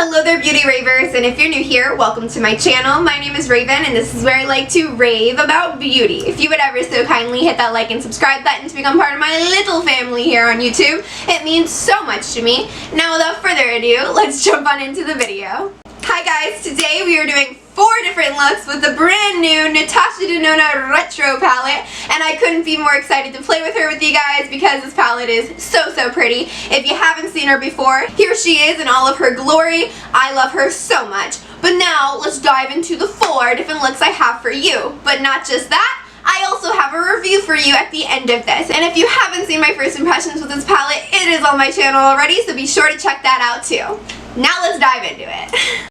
Hello there, beauty ravers, and if you're new here, welcome to my channel. My name is Raven, and this is where I like to rave about beauty. If you would ever so kindly hit that like and subscribe button to become part of my little family here on YouTube, it means so much to me. Now, without further ado, let's jump on into the video. Hi guys, today we are doing 4 different looks with the brand new Natasha Denona Retro Palette, and I couldn't be more excited to play with her with you guys because this palette is so pretty. If you haven't seen her before, here she is in all of her glory. I love her so much. But now let's dive into the 4 different looks I have for you. But not just that, I also have a review for you at the end of this. And if you haven't seen my first impressions with this palette, it is on my channel already, so be sure to check that out too. Now let's dive into it.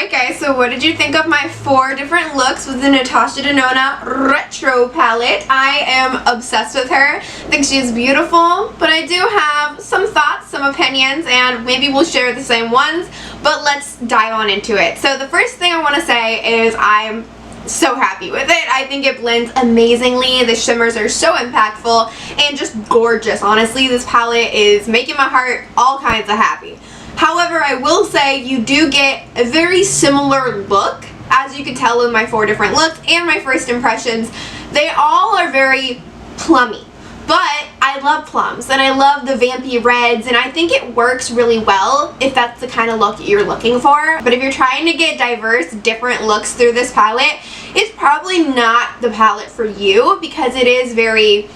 Alright guys, so what did you think of my 4 different looks with the Natasha Denona Retro Palette? I am obsessed with her. I think she's beautiful, but I do have some thoughts, some opinions, and maybe we'll share the same ones, but let's dive on into it. So the first thing I want to say is I'm so happy with it. I think it blends amazingly. The shimmers are so impactful and just gorgeous. Honestly, this palette is making my heart all kinds of happy. However, I will say you do get a very similar look, as you can tell in my 4 different looks and my first impressions. They all are very plummy, but I love plums and I love the vampy reds, and I think it works really well if that's the kind of look you're looking for. But if you're trying to get diverse, different looks through this palette, it's probably not the palette for you, because it is very,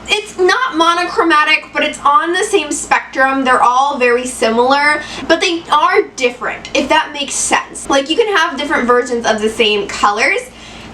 it's not monochromatic, but it's on the same spectrum. They're all very similar, but they are different, if that makes sense. Like, you can have different versions of the same colors.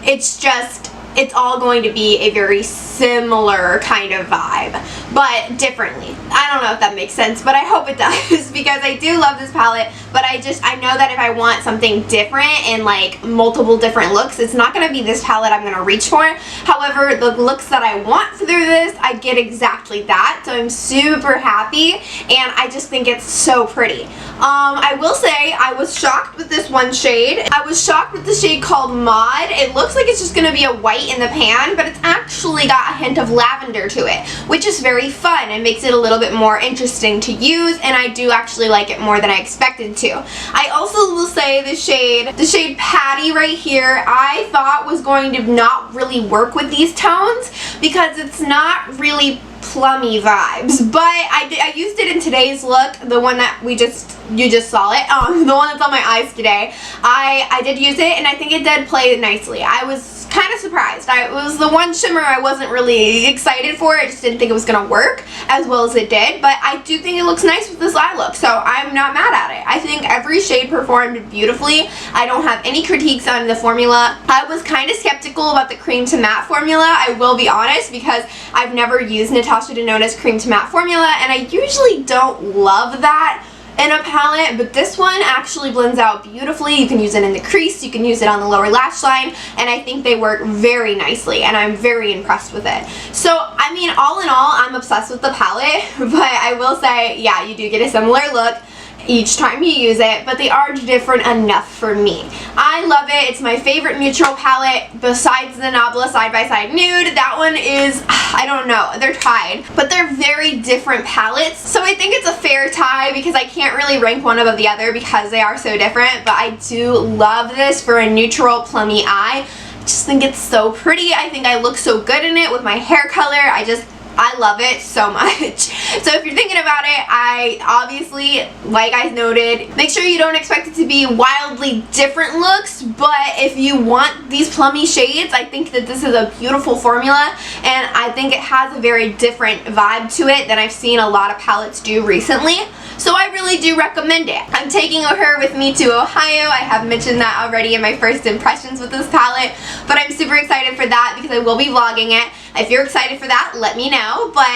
It's just, it's all going to be a very similar kind of vibe, but differently. I don't know if that makes sense, but I hope it does, because I do love this palette, but I know that if I want something different and like multiple different looks, it's not going to be this palette I'm going to reach for. However, the looks that I want through this, I get exactly that, so I'm super happy, and I just think it's so pretty. I will say I was shocked with this one shade. I was shocked with the shade called Mod. It looks like it's just going to be a white in the pan, but it's actually got a hint of lavender to it, which is very fun and makes it a little bit more interesting to use, and I do actually like it more than I expected to. I also will say the shade Patty right here, I thought was going to not really work with these tones because it's not really plummy vibes, but I used it in today's look, the one that you just saw it, the one that's on my eyes today. I did use it, and I think it did play nicely. I was kind of surprised. It was the one shimmer I wasn't really excited for. I just didn't think it was going to work as well as it did, but I do think it looks nice with this eye look, so I'm not mad at it. I think every shade performed beautifully. I don't have any critiques on the formula. I was kind of skeptical about the cream to matte formula, I will be honest, because I've never used Natasha Denona's cream to matte formula, and I usually don't love that in a palette, but this one actually blends out beautifully. You can use it in the crease, you can use it on the lower lash line, and I think they work very nicely, and I'm very impressed with it. So, I mean, all in all, I'm obsessed with the palette, but I will say, yeah, you do get a similar look each time you use it, but they are different enough for me. I love it. It's my favorite neutral palette besides the Nabla Side by Side Nude. That one is, I don't know, they're tied, but they're very different palettes, so I think it's a fair tie because I can't really rank one above the other because they are so different, but I do love this for a neutral plummy eye. I just think it's so pretty. I think I look so good in it with my hair color. I love it so much. So if you're thinking about it, I obviously, like I noted, make sure you don't expect it to be wildly different looks, but if you want these plummy shades, I think that this is a beautiful formula, and I think it has a very different vibe to it than I've seen a lot of palettes do recently. So I really do recommend it. I'm taking her with me to Ohio. I have mentioned that already in my first impressions with this palette, but I'm super excited for that because I will be vlogging it. If you're excited for that, let me know. But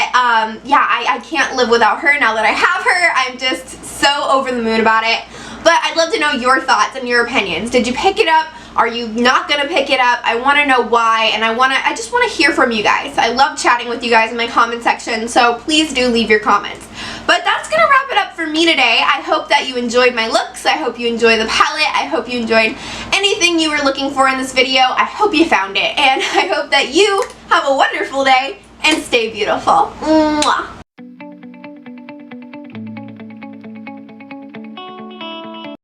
yeah, I can't live without her now that I have her. I'm just so over the moon about it. But I'd love to know your thoughts and your opinions. Did you pick it up? Are you not gonna pick it up? I want to know why, and I just want to hear from you guys. I love chatting with you guys in my comment section, so please do leave your comments. But that's gonna wrap it up for me today. I hope that you enjoyed my looks. I hope you enjoyed the palette. I hope you enjoyed anything you were looking for in this video. I hope you found it, and I hope that you have a wonderful day and stay beautiful. Mwah.